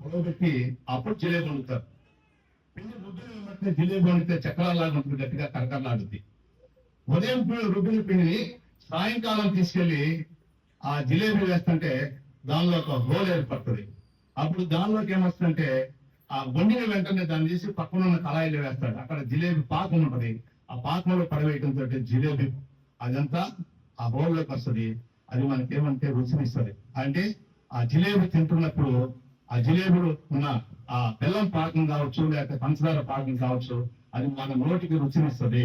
పొడవబెట్టి అప్పుడు జిలేబీ వండుతారు. పిండి రుబ్బిన బట్టి జిలేబీ వండితే చక్రాలాగా ఉంటుంది, గట్టిగా కరకరలాడుతుంది. ఉదయం రుబ్బిన పిండిని సాయంకాలం తీసుకెళ్లి ఆ జిలేబీ వేస్తుంటే దానిలో ఒక హోల్ ఏర్పడుతుంది. అప్పుడు దానిలోకి ఏమొస్తుందంటే ఆ వండిన వెంటనే దాన్ని తీసి పక్కన ఉన్న కళాయిలో వేస్తాడు. అక్కడ జిలేబీ పాకం ఉంటది. ఆ పాకంలో పడవేయడంతో జిలేబీ అదంతా ఆ హోల్లోకి వస్తుంది. అది మనకి ఏమంటే రుచినిస్తుంది. అంటే ఆ జిలేబీ తింటున్నప్పుడు ఆ జిలేబీలో ఉన్న ఆ బెల్లం పాకం కావచ్చు, లేకపోతే పంచదార పాకం కావచ్చు, అది మన నోటికి రుచినిస్తుంది.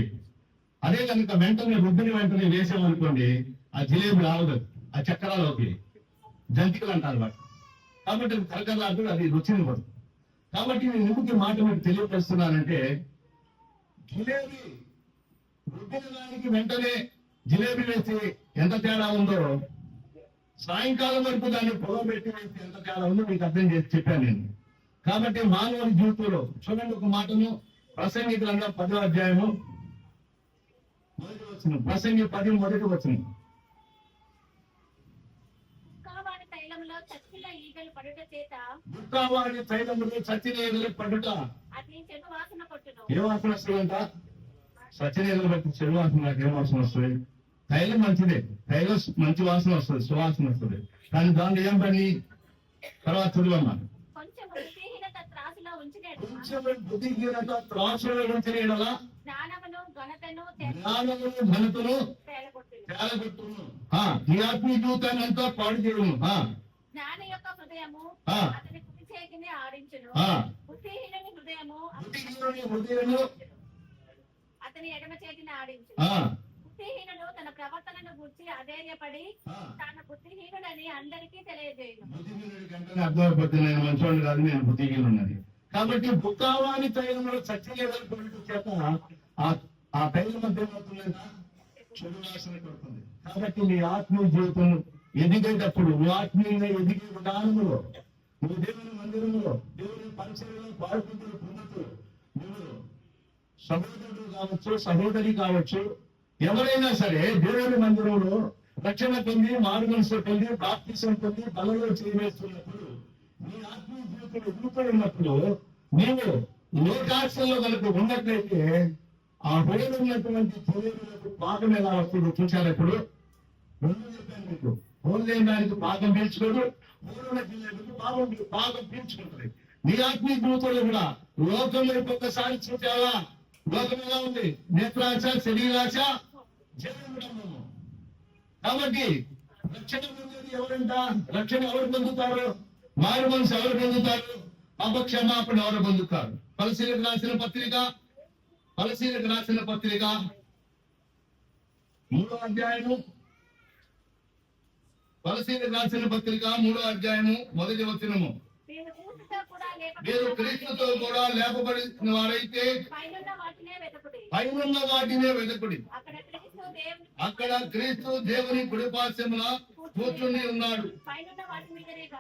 అదే కనుక వెంటనే రుబ్బిన వెంటనే వేసామనుకోండి, ఆ జిలేబీ రావదు, ఆ చక్రాలోకి జంతికలు అంటారు వాటి. కాబట్టి కరకరలాడుతూ అది రుచినివ్వదు. కాబట్టి నేను ఎందుకు మాట మీకు తెలియపరుస్తున్నానంటే, జిలేబీ రుబ్బిన దానికి వెంటనే జిలేబీ వేసి ఎంత తేడా ఉందో, సాయంకాలం వరకు దాన్ని పొగబెట్టి వేసి ఎంత తేడా ఉందో మీకు అర్థం చేసి చెప్పాను నేను. కాబట్టి మానవుని జీవితంలో చూడండి, ఒక మాటను ప్రసంగి గ్రంథం 10వ అధ్యాయము మొదటి వచనం, ప్రసంగి 10 మొదటి వచనం. దుఃఖవాడి తైలములో చచ్చిన ఈగలు పడుట ఏ వాసన వస్తుందంట? చచ్చిన ఈగలు బట్టి చెడు వాసన, నాకు ఏం వాసన వస్తుంది? తైలం మంచిదే, తైలం మంచి వాసన వస్తుంది, సువాసన వస్తుంది. కానీ దాంట్లో ఏం పని? తర్వాత చదువమ్మా. కొంచెం బుద్ధిహీనత త్రాసులో ఉంచిన ఎడల జ్ఞానమును ఘనతను తేలగొట్టును. ఈ ఆత్మీయ జీవితాన్ని అంతా పాడు చేయను. జ్ఞాని యొక్క హృదయము అతని కుడి చేతిని ఆడించును, బుద్ధిహీనుని హృదయము అతని ఎడమ చేతిని ఆడించును. బుద్ధిహీనుడు తన ప్రవర్తనను గురించి అధైర్యపడి తాను బుద్ధిహీనుడని అందరికీ తెలియజేయను. అర్థమైపోతుంది, నేను మంచివాడిని కాదు, నేను బుద్ధిహీనున్నది. కాబట్టి బుక్కావాని తైలంలో చచ్చిపోయిన చేత ఆ తైలం మధ్య ఏమవుతుందంట? చెడు వాసన పడుతుంది. కాబట్టి నీ ఆత్మీయ జీవితం ఎదిగేటప్పుడు, నువ్వు ఆత్మీయంగా ఎదిగే విధానంలో, నువ్వు దేవుని మందిరంలో, దేవుని పరిచయంలో పాల్గొంటున్న పొందుతూ, నువ్వు సహోదరుడు కావచ్చు, సహోదరి కావచ్చు, ఎవరైనా సరే దేవుని మందిరంలో రక్షణ పొంది, మారు మనసు పొంది, బాప్తిసం పొంది, బలలో చేయవేస్తున్నప్పుడు, నీ ఆత్మీయ జీవితంలో ఎదుగుతూ ఉన్నప్పుడు, నీవు లోకాశంలో కనుక ఉన్నట్లయితే ఆ హోలు ఉన్నటువంటి శరీరులకు పాకం ఎలా వస్తుందో చూశారు. ఇప్పుడు చెప్పాను మీకు, హోలు లేని దానికి పాకం పీల్చుకోదు, హోలున్న జిల్లాకు పాకం పీల్చుకుంటుంది. నీ ఆత్మీయ జీవితంలో కూడా లోకంలో ఒక్కొక్కసారి చూసావా? లోకం ఎలా ఉంది? నేత్రాశ, శరీరాశ, జీవనము. కాబట్టి రక్షణ పొందేది ఎవరంట? రక్షణ ఎవరు పొందుతారు? మారు మనసు ఎవరు పొందుతారు? పాపక్షమాపణ ఎవరు పొందుతారు? పరిశీలనకు రాసిన పత్రిక 3వ అధ్యాయము, పరిశీలనకు రాసిన పత్రిక 3వ అధ్యాయము మొదటి వచనము. మీరు క్రీస్తుతో కూడా లేపబడిన వారైతే పైనున్న వాటినే వెతకుడి, అక్కడ క్రీస్తు దేవుని కుడిపార్శ్వమున కూర్చుని ఉన్నాడు.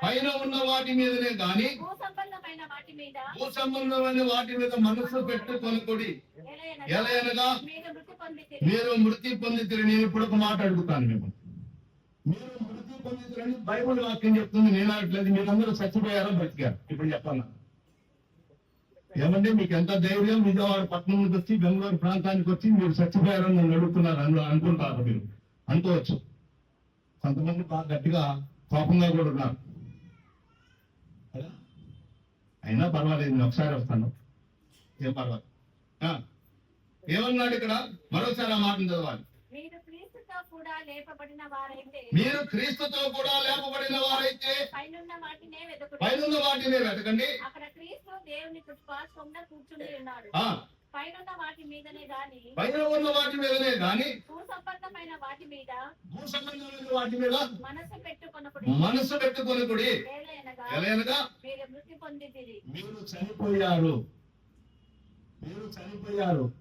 పైన ఉన్న వాటి మీదనే గాని భూ సంబంధమైన వాటి మీద మనస్సు పెట్టుకొనకుడి, ఎలయనగా మీరు మృతి పొందితిరి. నేను ఇప్పుడు ఒక మాట అడుగుతాను, మేము మీరు మృతి పొందితిరని బైబిల్ వాక్యం చెప్తుంది, నేను అనట్లేదు. మీరందరూ చచ్చిపోయారో బ్రతికారు? ఇప్పుడు చెప్పాను ఏమంటే, మీకు ఎంత ధైర్యం? విజయవాడ పట్టణం నుంచి వచ్చి బెంగళూరు ప్రాంతానికి వచ్చి మీరు చచ్చిపోయారని నన్ను అడుగుతున్నారు అనుకుంటారు. మీరు అనుకోవచ్చు. కొంతమంది బాగా గట్టిగా కోపంగా కూడా ఉన్నారు. అయినా పర్వాలేదు, నేను ఒకసారి వస్తాను, ఏం పర్వాలేదు. ఏమన్నాడు ఇక్కడ? మరోసారి ఆ మాటను చదవాలి. మీరు క్రీస్తుతో కూడా లేపబడిన వారైతే పైనున్న వాటినే వెతకండి, అక్కడ క్రీస్తు దేవుని కుడిపార్శ్వమున కూర్చుని ఉన్నాడు. పైనున్న వాటి మీదనే గాని భూ సంబంధమైన వాటి మీద మనస్సు పెట్టుకొనకుడి, ఎలయనగా మీరు మృతి పొందితిరి. మీరు చనిపోయారు.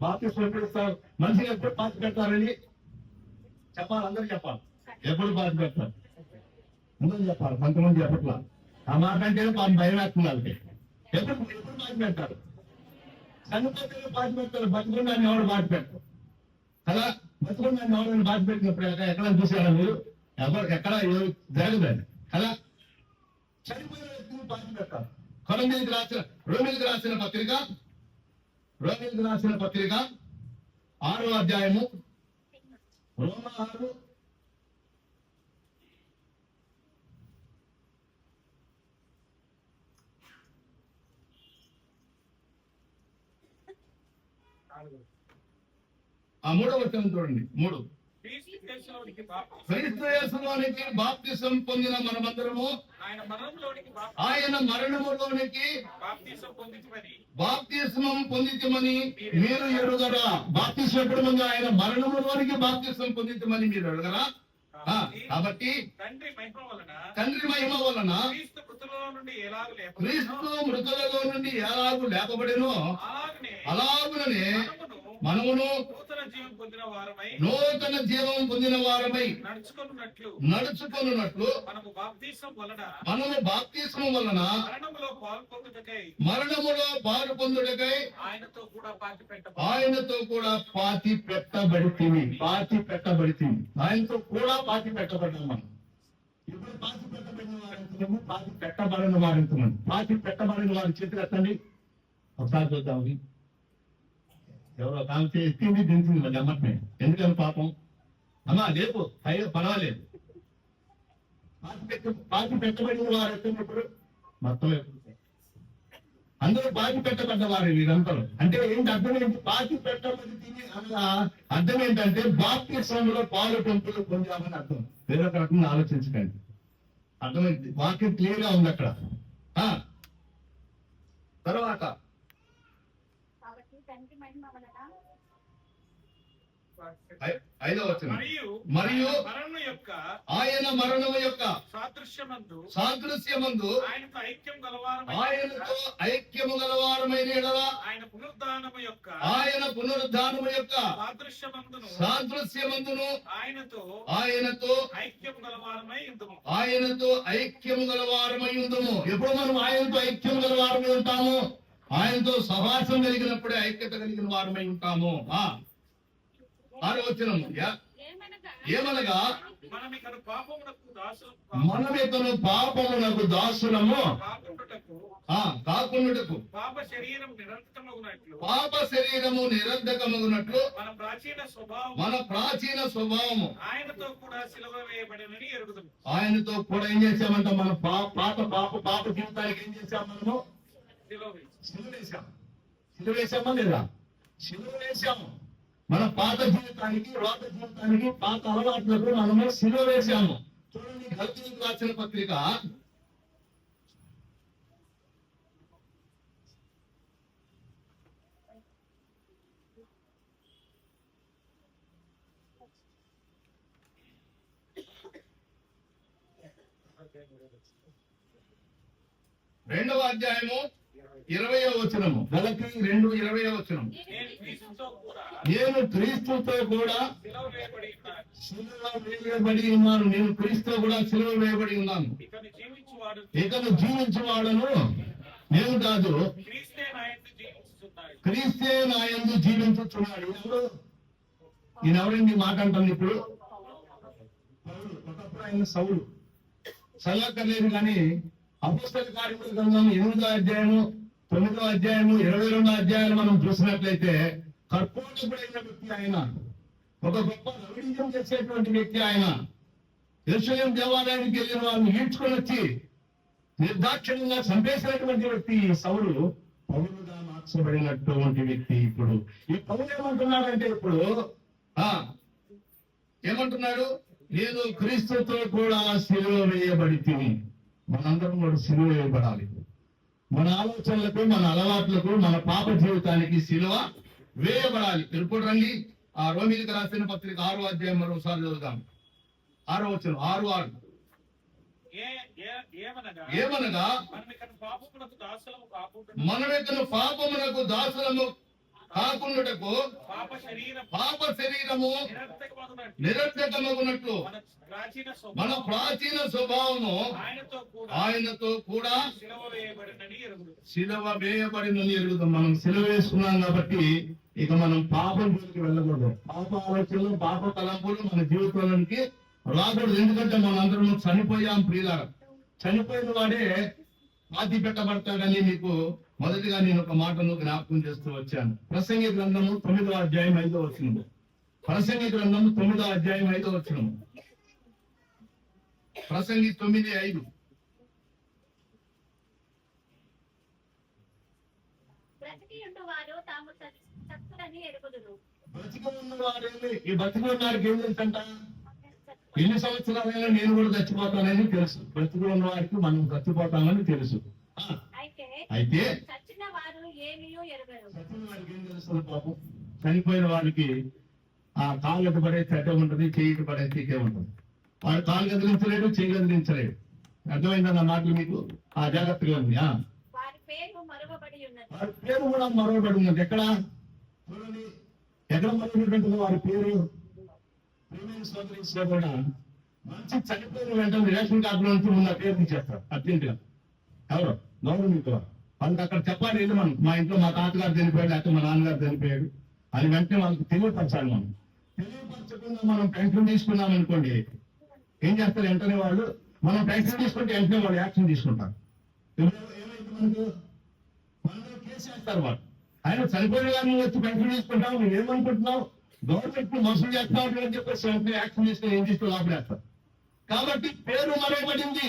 బాప్తిస్మం పెడతారు. మనిషిని ఎప్పుడు పాతి పెడతారని చెప్పాలి, అందరూ చెప్పాలి. ఎప్పుడు పాతి పెడతారు అందరూ చెప్పాలి. కొంతమంది చెప్పట్లా. ఆ మాట అంటే భయం వేస్తుంది వాళ్ళకి. ఎప్పుడు పాతి పెడతారు? చనిపోతే పాతి పెడతారు, బతుకున్నాన్ని ఎవరు పాతి పెడతారు కదా? బతుకున్నాన్ని ఎవరైనా పాతి పెట్టినప్పుడు ఎక్కడ చూసారా మీరు? ఎక్కడ జరగదండి కదా? చనిపోయిన వ్యక్తిని పాతి పెడతారు. రోమిలికి రాసిన పత్రిక 6వ అధ్యాయము రోమా 6 3వ వచనం చూడండి. 3 క్రీస్తు యేసులోనికి బాప్తిసం పొందిన మనమందరము ఆయన మరణములోనికి బాప్తిస్మం పొందితమని మీరు ఎరుగరా. బాప్తిసం ఎప్పుడు ముందు ఆయన మరణములోనికి బాప్తిసం పొందితమని మీరు ఎరుగరా. కాబట్టి తండ్రి మహిమ వలన క్రీస్తు మృతులలో నుండి ఎలాగూ లేపబడినో అలాగుననే మనమును నూతన జీవం పొందిన వారమై నడుచుకొనున్నట్లు మనము బాప్తిస్మం వలన మరణములో పాలు పొందుటకై ఆయనతో కూడా పాతి పెట్టబడితిమి. ఆయనతో కూడా పాతి పెట్టబడ్డాం మనం. ఇప్పుడు పాతి పెట్టబడిన వారింతము, పాతి పెట్టబడిన వారింతము. పాతి పెట్టబడిన వారి చేతులు ఎత్తండి ఒకసారి చూద్దాం. ఎవరో కాంతి ఎత్తింది దించింది మరి అమ్మటమే. ఎందుకని పాపం అమ్మా లేపు అయ్యో పర్వాలేదు. పాతి పెట్టబడిన వారు ఎత్తినప్పుడు మొత్తం అందరూ పాతి పెట్టబడ్డవారు వీరందరూ. అంటే ఏంటి అర్థం ఏంటి? పాతి పెట్టబడి అనగా అర్థం ఏంటంటే బాప్తిస్మంలో పాలు పంపులు పొందామని అర్థం. వేరొక రకంగా ఆలోచించకండి. అర్థమైంది. వాక్యం క్లియర్ గా ఉంది అక్కడ. తర్వాత ఐదవ వచనం మరియు ఆయన మరణము యొక్క సాదృశ్యమందు ఆయనతో ఐక్యము గలవారమైన యెడల ఆయన పునరుద్ధానము యొక్క సాదృశ్యమందును ఆయనతో ఐక్యము గలవారమై ఉందుము. ఎప్పుడు మనం ఆయనతో ఐక్యము గలవారమై ఉంటాము? ఆయనతో సహవాసం కలిగినప్పుడే ఐక్యత కలిగిన వారమై ఉంటాము. 6వ వచనం ఏమనగా మనమికను పాపమునకు దాసులము కాకుండుటకు పాప శరీరము నిరర్ధకమగునట్లు మన ప్రాచీన స్వభావము ఆయనతో కూడా ఏం చేశామంట? మన పాప జీవితానికి ఏం చేశాం? మనము సిలువ వేశామా లేదా? సిలువ వేశాము. మన పాత జీవితానికి, రోత జీవితానికి, పాత అలవాట్లకు మనము సిలువ వేశాము. చూడండి, గలతీయులకు రాసిన పత్రిక 2వ అధ్యాయము 20వ వచనము. గలతీ 2:20వ వచనం. నేను క్రీస్తుతో కూడా సిలువ వేయబడి ఉన్నాను. నేను క్రీస్తుతో కూడా సిలువ వేయబడి ఉన్నాను. ఇకను జీవించువాడను నేను కాదు, క్రీస్తే నా యందు జీవించుచున్నాడు. ఈయన ఎవరండి మాట అంటాను ఇప్పుడు? ఒకప్పుడు ఆయన సౌలు. చల్లక్కర్లేదు కానీ అపోస్తల కార్యముల గ్రంథం 8వ అధ్యాయము, 9వ అధ్యాయము, 22వ అధ్యాయాలు మనం చూసినట్లయితే కర్కోటకుడైన వ్యక్తి ఆయన. ఒక గొప్ప రౌడీజం చేసేటువంటి వ్యక్తి ఆయన. యెరూషలేము దేవాలయానికి వెళ్ళిన వారిని ఈడ్చుకొని వచ్చి నిర్దాక్షిణ్యంగా చంపేసినటువంటి వ్యక్తి సౌలు పౌలుగా మార్చబడినటువంటి వ్యక్తి. ఇప్పుడు ఈ పౌలు ఏమంటున్నాడంటే ఇప్పుడు ఏమంటున్నాడు? నేను క్రీస్తుతో కూడా సిలువ వేయబడితిని. మనందరం కూడా సిలువ వేయబడాలి. మన ఆలోచనలకు, మన అలవాట్లకు, మన పాప జీవితానికి సిలువ వేయబడాలి. ఇప్పుడు రండి, ఆ రోమిలికి రాసిన పత్రిక 6వ అధ్యాయం మరోసారి చదువుదాం. 6వ వచనం 6:6. ఏమనగా మనమికను పాపమునకు దాసులము కాకుండుటకు పాప శరీరము నిరర్ధకమగునట్లు మన ప్రాచీన స్వభావము ఆయనతో కూడా సిలువ వేయబడినని ఎరుగుతాం. మనం సిలువ వేసుకున్నాం కాబట్టి ఇక మనం పాపం జోలికి వెళ్ళకూడదు. పాప ఆలోచనలు, పాప తలంపులు మన జీవితంలోనికి రాకూడదు. ఎందుకంటే మనందరం చనిపోయాం ప్రియులారా. చనిపోయిన వాడే పాతి పెట్టబడతాడని మీకు మొదటిగా నేను ఒక మాటను జ్ఞాపకం చేస్తూ వచ్చాను. ప్రసంగి గ్రంథము 9వ అధ్యాయం 5వ వచనము. ప్రసంగి గ్రంథము 9వ అధ్యాయం 5వ వచనము. ప్రసంగి 9:5. బ్రతికి ఉండు వారు తాము చచ్చులని ఎరుగుదురు. బ్రతికి ఉన్నవారేమి ఈ బ్రతికి ఉన్నవారికి ఏం తెలుసంట? ఎన్ని సంవత్సరాలైనా నేను కూడా చచ్చిపోతానని తెలుసు. బ్రతికి ఉన్న వారికి మనం చచ్చిపోతామని తెలుసు. అయితే చచ్చిన వారు ఏమీయూ ఎరుగరు. చచ్చిన వారికి ఏం తెలుస్తుంది పాపం? చనిపోయిన వారికి ఆ కాళ్ళకు పడే చెడ్డ ఉంటుంది, చెయ్యికి పడే తీకే ఉంటుంది. వాడు కాలు కదిలించలేడు, చెయ్యి కదిలించలేడు. అర్థమైందన్న మాటలు మీకు? ఆ జాగ్రత్తగా ఉంది. వారి పేరు మరువబడి ఉన్నది. వారి పేరు కూడా మరవబడి ఉన్నది. ఎక్కడ చూడండి, ఎక్కడ మరవబడి వారి పేరు? ప్రేమైన సోదరి కూడా మంచి చనిపోయిన వెంటనే రేషన్ కార్డులో నుంచి ఉన్న పేరు తీసేస్తారు అర్జెంటుగా. ఎవరు గవర్నమెంట్ వాళ్ళకి అక్కడ చెప్పాలి, వెళ్ళి మనం మా ఇంట్లో మా తాతగారు చనిపోయాడు, లేకపోతే మా నాన్నగారు చనిపోయాడు అని వెంటనే వాళ్ళకి తెలియపరచాలి. మనం తెలియపరచకుండా మనం పెన్షన్ తీసుకున్నాం అనుకోండి, ఏం చేస్తారు వెంటనే వాళ్ళు? మనం పెన్షన్ తీసుకుంటే వెంటనే వాళ్ళు యాక్షన్ తీసుకుంటారు. ఏమైతే మనకు మనలో కేసు వేస్తారు వాళ్ళు. ఆయన చనిపోయిన గారిని వచ్చి పెన్షన్ తీసుకుంటావు, నువ్వు ఏమనుకుంటున్నావు? గవర్నమెంట్ మోసం చేస్తున్నావు అని చెప్పేసి వెంటనే యాక్షన్ తీసుకుని ఏం తీసుకుని లోపలేస్తారు. కాబట్టి పేరు మరవబడింది,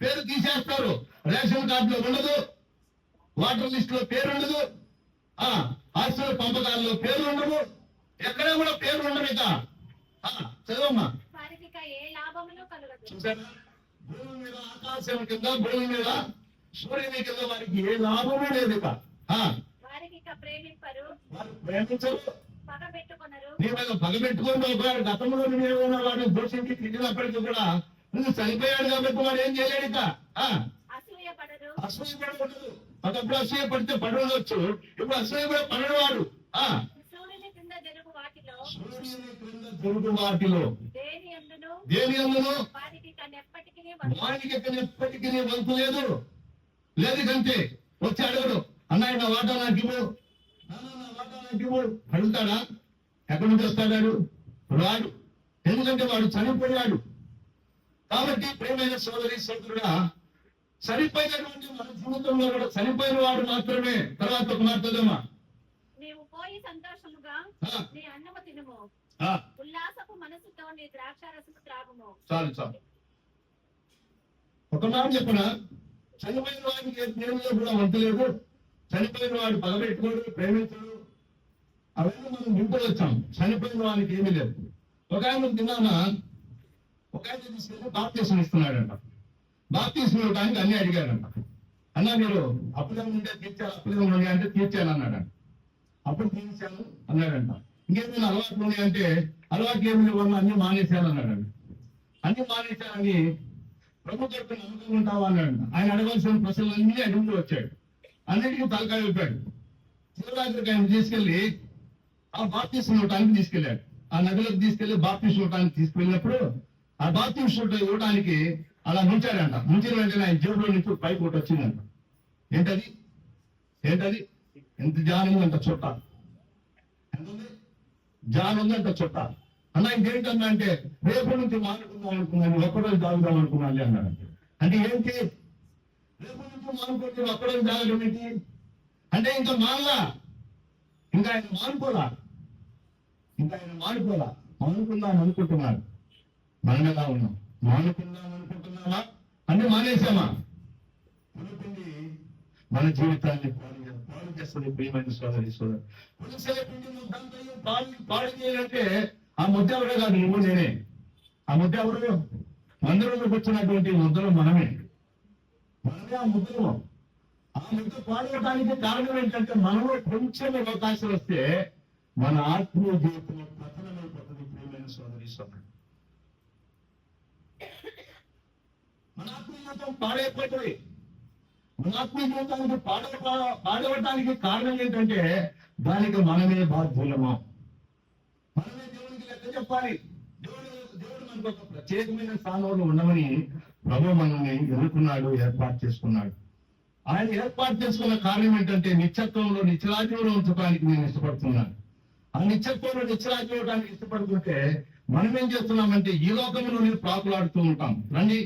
పేరు తీసేస్తారు. రేషన్ కార్డులో ఉండదు, వాటర్ లిస్ట్ లో పేరు ఉండదు, ఆస్తుల పంపకాల్లో పేరు ఉండదు, ఎక్కడ కూడా పేరు ఉండదు. ఇక చదవమ్మా. వారికి ఏ లాభమును కలగదు. చూసారా? భూమి మీద, ఆకాశం కింద, భూమి మీద, సూర్యుని కింద వారికి ఏ లాభము లేదు. ఇక వారికి ప్రేమింపరు, వారు ప్రేమించరు, పగ పెట్టుకున్నారు. నీ మీద పగబెట్టుకుని ఒకవాడు గతంలో ఏమైనా వాడిని దోషించి తిరిగినప్పటికీ కూడా నువ్వు చనిపోయాడు కాబట్టి వాడు ఏం చేయలేడు. ఇక అసూయపడరు, అసూయపడకూడదు. ఒకప్పుడు అసూయ పడితే పడవచ్చు, ఇప్పుడు అసూయ కూడా పడవాడు. సూర్యుని క్రింద జరుగు వాటిలో, సూర్యుని క్రింద జరుగు వాటిలో దేని యందును వారికి ఎప్పటికీ వంతు లేదు. లేదు కంటే వచ్చి అడగడు, అన్నయ్య నా వాటా నాకు ఇవ్వు, నా వాటా నాకు ఇవ్వు అడుగుతాడా? ఎక్కడి నుంచి వస్తాడాడు? రాడు. ఎందుకంటే వాడు చనిపోయాడు. కాబట్టి ప్రేమైన సోదరి సోదరుడా, చనిపోయినటువంటి మన జీవితంలో కూడా చనిపోయిన వాడు మాత్రమే. తర్వాత ఒక మాట్లాడమ్మా. నీవు పోయి సంతోషముగా నీ అన్నము తినుము, ఉల్లాసపు మనసుతో నీ ద్రాక్షారసము త్రాగుము. చాలు చాలు. ఒక మాట చెప్పనా, చనిపోయిన వాడికి దేవుల్లో కూడా వంతు లేదు. చనిపోయిన వాడు పగబెట్టుకోడు, ప్రేమించడు, అవన్నీ మనం వింటూ వచ్చాం. చనిపోయిన వాడికి ఏమీ లేదు. ఒక ఆయన తిన్నానా, ఒక ఆయన తీసుకెళ్ళి బాప్తీసం ఇస్తున్నాడంట. బాప్తీసం ఇవ్వడానికి అన్ని అడిగాడంట. అన్నా మీరు అప్పులేం ఉంటే తీర్చాలి, అప్పులేం ఉన్నాయి అంటే తీర్చాను అన్నాడంట. అప్పుడు తీర్చాను అన్నాడంట. ఇంకేమైనా అలవాట్లు ఉన్నాయంటే అలవాట్లు ఏమి లేవు, అన్ని మానేశాను అన్నాడంట. అన్ని మానేశానని ప్రభు తరపు నమ్మకం ఉంటావా అన్నాడు. ఆయన అడగాల్సిన ప్రశ్నలన్నీ అడుగుతూ వచ్చాడు. అన్నిటికీ తలకాయ ఊపాడు. శివరాత్రికి ఆయన తీసుకెళ్లి ఆ బాప్తీసం ఇవ్వడానికి తీసుకెళ్లాడు. ఆ నదిలోకి తీసుకెళ్లి బాప్తీసం ఇవ్వడానికి తీసుకెళ్ళినప్పుడు ఆ బాప్తీసం ఇవ్వడానికి అలా ముంచాడంట. ముంచిన వెంటనే ఆయన జేబులో నుంచి పైకి ఒకటి వచ్చిందంట. ఏంటది? ఎంత జాన్ ఉందంట చుట్ట. ఎంతుంది? జాన్ ఉందంట చుట్ట. అన్న ఇంకేంటన్నా అంటే రేపటి నుంచి మానుకుందాం అనుకున్నాను, ఒక్కరోజు తాగుదాం అనుకున్నాను అన్నాడు. అంటే ఏంటి? రేపటి నుంచి మానుకుంటే ఒక్కరోజు తాగడం ఏంటి అంటే ఇంకా మానలా, ఇంకా ఆయన మానుకోలా, మానుకుందాం అనుకుంటున్నాడు. మనం ఎలా ఉన్నాం? మానుకుందాం అనుకుంటున్నామా? అంటే మానేసామా? అనుకుంది మన జీవితాన్ని పాడు చేస్తుంది. ప్రియమైన సోదరి సోదరు, పులిసెల పిండి ముద్దంతా పాడు చేయాలంటే ఆ ముద్ద ఎవరే కాదు, నువ్వు నేనే. ఆ ముద్ద ఎవరు? మందిరంలోకి వచ్చినటువంటి ముద్దలు మనమే ఆ ముద్దలు. ఆ ముద్ద పాడవడానికి కారణం ఏంటంటే మనలో కొంచెం అవకాశం వస్తే మన ఆత్మీయ జీవితంలో పతనమైపోతుంది. ప్రియమైన సోదరి సోదరు, మన ఆత్మీయ జీవితం పాడైపోతుంది. మన ఆత్మీయ జీవితానికి పాడవటానికి కారణం ఏంటంటే దానికి మనమే బాధ్యులమా, మనమే దేవునికి లెక్క చెప్పాలి. దేవుడు మనకు ఒక ప్రత్యేకమైన స్థానంలో ఉండమని ప్రభు మనల్ని ఎన్నుకున్నాడు, ఏర్పాటు చేసుకున్నాడు. ఆయన ఏర్పాటు చేసుకున్న కారణం ఏంటంటే నిత్యత్వంలో నిత్యరాజ్యంలో ఉంచడానికి నేను ఇష్టపడుతున్నాను. ఆ నిత్యత్వంలో నిత్యరాజ్యం ఇవ్వడానికి ఇష్టపడుతుంటే మనం ఏం చేస్తున్నామంటే ఈ లోకంలోనే ప్రాకులాడుతూ ఉంటాం. రండి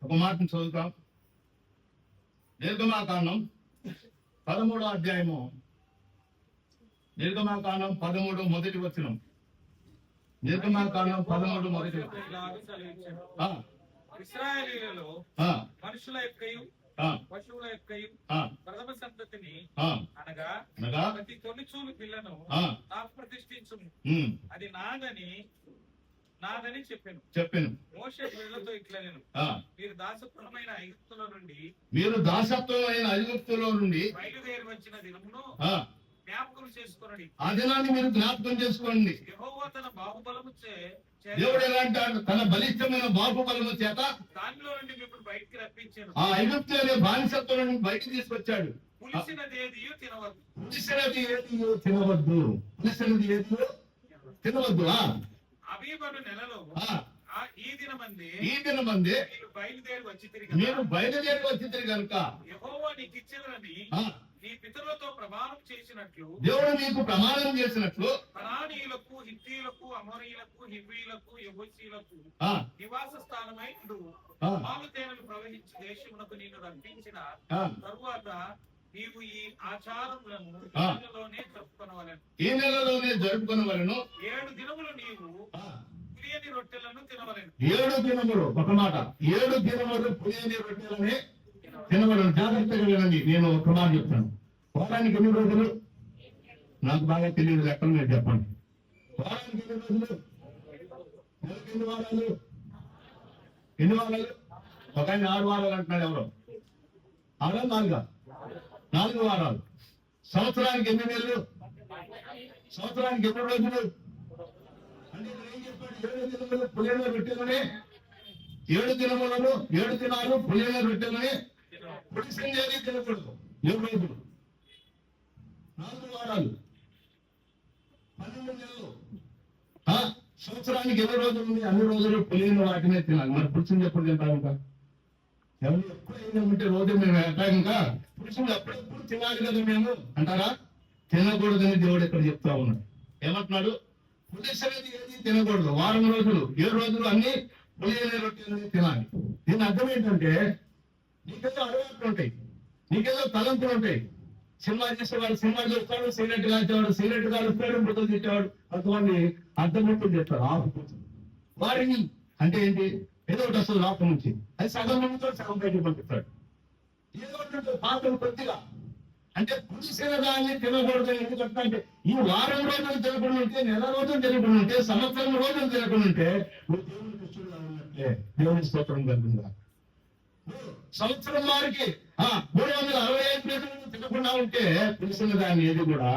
ఒక మాటను చదువుతాం. నిర్గమాకాండం 13వ అధ్యాయము, నిర్గమాకాండం 13 మొదటి వచనం. నిర్గమాకాండం 13 మొదటి వచనం. ఇలాగ సెలవిచ్చెను. ఆ, ఇశ్రాయేలీయులలో ఆ, మనుషుల యొక్కయు ఆ, పశువుల యొక్కయు ఆ, ప్రథమ సంతతిని ఆ, అనగా అనగా ప్రతి తొలిచూలు పిల్లను ఆ, నాకు ప్రతిష్ఠించుము, ఉమ్, అది నాదని చెప్పాను. చెప్పాను. మోషే వీళ్ళతో ఇట్లా నేను ఆ, మీరు దాసపురమైన ఐగుప్తుల నుండి మీరు దాసత్వమైన ఐగుప్తులో నుండి బయలుదేరి వచ్చిన దినమును ఆ, జ్ఞాపకం చేసుకొనడి. ఆ దినాన్ని మీరు జ్ఞాపకం చేసుకోండి. యెహోవా తన బాహుబలము దేవుడు ఎలా అంటాడు? తన బలిష్టమైన బాహుబలము చేత దానిలో నుండి మిమ్మల్ని బయటికి రప్పించాను. ఆ ఐగుప్తు అనే బానిసత్వం నుండి బయటికి తీసుకొచ్చాడు. పులిసినదేదియు తినవద్దు. పులిసినది ఏది తినవద్దు, పులిసినది ఏది తినవద్దు. ఆ, అబీబను నెలలో ఆ, ఈ దినమంది ఈ దినమంది మీరు బయలుదేరి వచ్చి మీరు బయలుదేరి వచ్చింది కనుక యెహోవా నీకు ఇచ్చినని ఆ, నీ పితరులతో ప్రమాణం చేసినట్లు దేవుడు మీకు ప్రమాణం చేసినట్లు కనానీయులకు, హిత్తీయులకు, అమోరీయులకు, హివ్వీయులకు, యెబూసీయులకు ఆ, నివాస స్థానమై ఉండు. ఆ, పాలు తేనెలు ప్రవహించి దేశమునకు నిన్ను రప్పించిన ఆ, తరువాత నీవు ఈ ఆచారములను ఆ. నెలలోనే జరుపుకొనవలెను. ఈ నెలలోనే జరుపుకునవలను. 7 దినములు నీవు ఆ, పులియని రొట్టెలను తినవలెను. 7 దినములు, ఒక మాట, 7 దినములు పులియని రొట్టెలని తినవలను. జాగ్రత్తగా వినండి, నేను ఒక మాట చెప్తాను. వారానికి ఎన్ని రోజులు? నాకు బాగా తెలియదు, లెక్కలు మీరు చెప్పండి. వారానికి ఎన్ని రోజులు? నెలకు ఎన్ని వారాలు? ఎన్ని వారాలు? ఒక ఆయన 6 వారాలు అంటున్నాడు. ఎవరు? 6 4 వారాలు. సంవత్సరానికి ఎన్ని నెలలు? సంవత్సరానికి ఎన్ని రోజులు? అంటే ఇక్కడ ఏం చెప్పాడు? 7 దినములు పులియన రొట్టెలని, 7 దినములను 7 దినాలు పులియన రొట్టెలని పులిసింది ఏది తినకూడదు. 7 రోజులు, 4 వారాలు, 12 నెలలు. ఆ, సంవత్సరానికి ఎన్ని రోజులు ఉంది? అన్ని రోజులు పులియన వాటినే తినాలి. మరి పులిసింది ఎప్పుడు తింటాం? ఇంకా ఎవరు ఎప్పుడు ఉంటే రోజు మేము ఇంకా పురుషులు అప్పుడెప్పుడు తినాలి కదా మేము అంటారా? తినకూడదని దేవుడు ఇక్కడ చెప్తా ఉన్నాడు. ఏమంటున్నాడు? పులిసినది ఏది తినకూడదు. వారం రోజులు, 7 రోజులు అన్ని పులియని రొట్టెలని తినాలి. దీని అర్థం ఏంటంటే నీకేదో అలవాట్లు ఉంటాయి, నీకేదో తలంపులు ఉంటాయి. సినిమా చేసేవాడు సినిమా చూస్తాడు, సిగరెట్ కాల్చేవాడు సిగరెట్ కాలుస్తాడు, మృతులు తిట్టేవాడు. కొంతమంది అర్థం చెప్తారు ఆపుకుంటుంది. వారిని అంటే ఏంటి? ఏదో ఒకటి అసలు లోపల నుంచి అది సగం నుంచో సగం బయటకు పంపిస్తాడు. ఏదో ఒకటి పాత్రలు కొద్దిగా అంటే పులిసిన దాన్ని తినకూడదు. ఎందుకంటే ఈ వారం రోజులు తినకుండా ఉంటే, నెల రోజులు తినకుండా ఉంటే, సంవత్సరం రోజులు తినకుండా ఉంటే నువ్వు దేవునికి ఇష్టంగా ఉన్నట్లే. దేవుని స్తోత్రం కలుగుతుందా? సంవత్సరం వారికి 365 రోజులు తినకుండా ఉంటే పులిసిన దాన్ని ఏది కూడా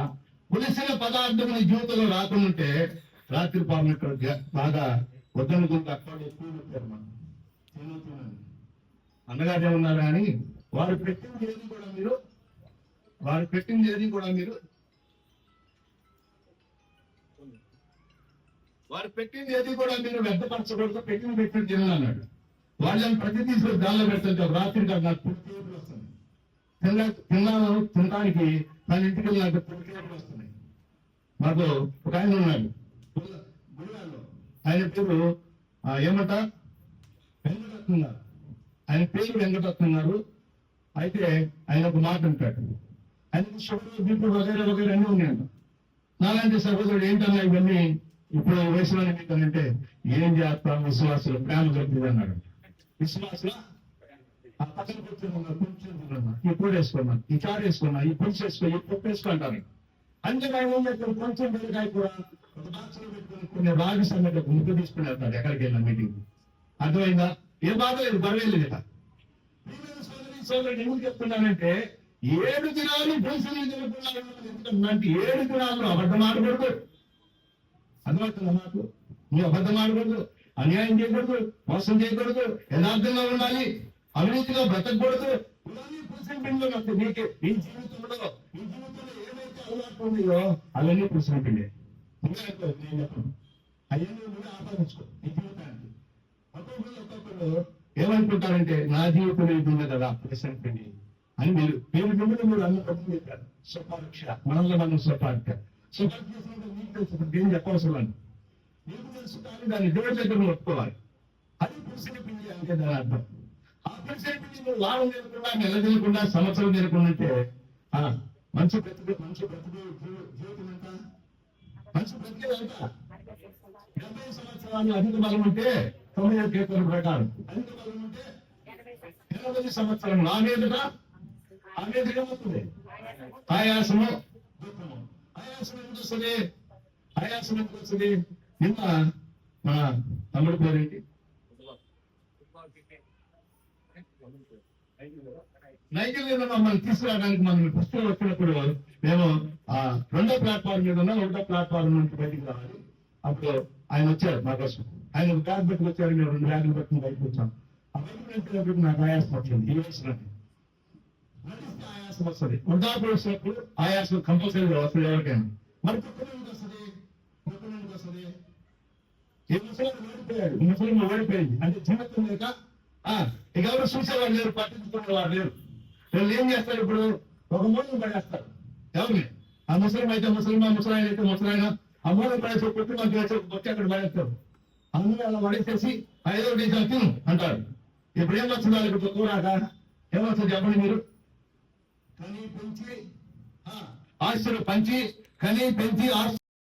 పులిసిన పదార్థం నీ జీవితంలో రాకుండా ఉంటే రాత్రి పాలన ఇక్కడ బాగా వద్దనుకుంటే అక్కడ ఎక్కువ పెట్టారు. మనం తినవుతున్నాను అన్నగారు ఏమన్నారు కానీ వారు పెట్టింది ఏది కూడా మీరు వ్యర్థపరచకూడదు. పెట్టింది తినాలి అన్నాడు. వాళ్ళని ప్రతి తీసుకొని దానిలో పెడుతుంటారు. రాత్రి కాదు నాకు పుట్టుకేపులు వస్తున్నాయి. తినడానికి తన ఇంటికి వెళ్ళి నాకు పుట్టుకేపులు వస్తున్నాయి. మాకు ఒక ఆయన ఉన్నాడు గుడివాడలో. ఆయన పేరు ఏమంట వెంకటరత్నం గారు. ఆయన పేరు వెంకటరత్నం గారు. అయితే ఆయన ఒక మాట అంటాడు. ఆయనకు షుగర్, బీపీ వగైరా వగైరా అన్నీ ఉన్నాయంట. నాలాంటి సహోదరుడు ఏంటన్నా ఇవన్నీ ఇప్పుడు వయసులో అంటే ఏం చేస్తాం? విశ్వాసులు ప్రేమ దొరుకుతుంది అన్నాడు. విశ్వాసులు ఆ పక్కన కూర్చొని కొంచెం ఈ కూర వేసుకున్నా, ఈ చారు వేసుకున్నా, ఈ పులుసు వేసుకో, ఈ పప్పు వేసుకుంటాను. అంతేకాని ఏం చేస్తాడు? కొంచెం బెరకాయ కూర ఒక బాక్స్లో పెట్టుకుని కొన్ని రాగి సంగతి ముద్దు తీసుకుని వెళ్తాడు ఎక్కడికి వెళ్ళిన మీటింగ్. అర్థమైందా? ఏ బాధ లేదు, గొడవ లేదు కదా. సోదరుడు ఎందుకు చెప్తున్నానంటే 7 దినాలు పురుషులు తినకున్నారు. ఎందుకంటే 7 దినాలు అబద్ధం ఆడకూడదు. అర్థమవుతుందా నాకు? నువ్వు అబద్ధం ఆడకూడదు, అన్యాయం చేయకూడదు, మోసం చేయకూడదు, యథార్థంగా ఉండాలి, అవినీతిగా బ్రతకూడదు. ఇవన్నీ పురుషుల పిండిలో నాకు నీకే ఈ జీవితంలో ఏమైతే అలవాటు ఉన్నాయో అవన్నీ పురుషుల పిండి. నేను చెప్పను అవన్నీ కూడా ఆపాదించుకో నీ జీవితానికి. ఒక్కొక్కరు ఏమనుకుంటారంటే నా జీవితం ఇది ఉంది కదా పురుషుల పిండి అని మీరు మిమ్మల్ని మీరు అన్న ప్రభుత్వం చెప్పారు. స్వపారక్ష మనల్ని మనం స్వపారక్ష చేసినట్టు మీకు తెలుసు, ఏం చెప్పవసరం అని మీకు తెలుసు. కానీ దాన్ని దేవుడి దగ్గర ఒప్పుకోవాలి. అది పురుషుల పిండి అంటే దాని అర్థం. అప్పటిసేపు వారం తినకుండా నెల తినకుండా సంవత్సరం తినకుండా ఉంటే మంచి బ్రతుకు జీవితం ఎంత మంచి బ్రతికేది ఎంత 70 సంవత్సరాలు అధిక బలం ఉంటే 9 కీర్తన ప్రకారం అధిక బలం ఉంటే 80 సంవత్సరం ఆ మీదుగా ఏమవుతుంది ఆయాసము దుఃఖము ఆయాసం ఎందుకు వస్తుంది నిన్న మన తమ్ముడు పేరేంటి నైజీరియా మమ్మల్ని తీసుకురావడానికి మనం పుస్తకం వచ్చినప్పుడు మేము రెండో ప్లాట్ఫామ్ మీద ఉన్నాం, ఒకటో ప్లాట్ఫామ్ నుంచి బయటికి రావాలి. అప్పుడు ఆయన వచ్చారు మా కోసం. ఆయన ఒక బ్యాగ్ పెట్టుకు వచ్చారు, మేము 2 బ్యాగులు పెట్టుకుని బయటకు వచ్చాం. ఆ బయటకు వెళ్ళినప్పుడు నాకు ఆయాసం వచ్చింది. ఈ వయసులో నడిస్తే ఆయాసం వస్తుంది, వృద్ధాపుడు వచ్చినప్పుడు ఆయాసం కంపల్సరీగా వస్తుంది ఎవరికైనా. మరి కొత్త వస్తుంది ఈ ముసలి ఓడిపోయాడు, ఈ ముసలి ఓడిపోయింది అంటే జీవితం లేక ఇక ఎవరు చూసేవాళ్ళు లేరు, పట్టించుకునే వారు లేరు. వీళ్ళు ఏం చేస్తారు ఇప్పుడు ఒక మూలం పడేస్తారు ఎవరిని. ఆ ముసలిం అయితే ముసలాయన అయితే ముసలాయన ఆ మూలం పడేసి కొట్టి మనకి వచ్చి అక్కడ పడేస్తారు. అందులో అలా పడేసేసి 5వ డీజల్ తిను అంటారు. ఇప్పుడు ఏమొస్తుంది వాళ్ళకి కూరాక ఏమొస్తుంది చెప్పండి మీరు. కని పెంచి ఆస్తులు పంచి కని పెంచి ఆస్తులు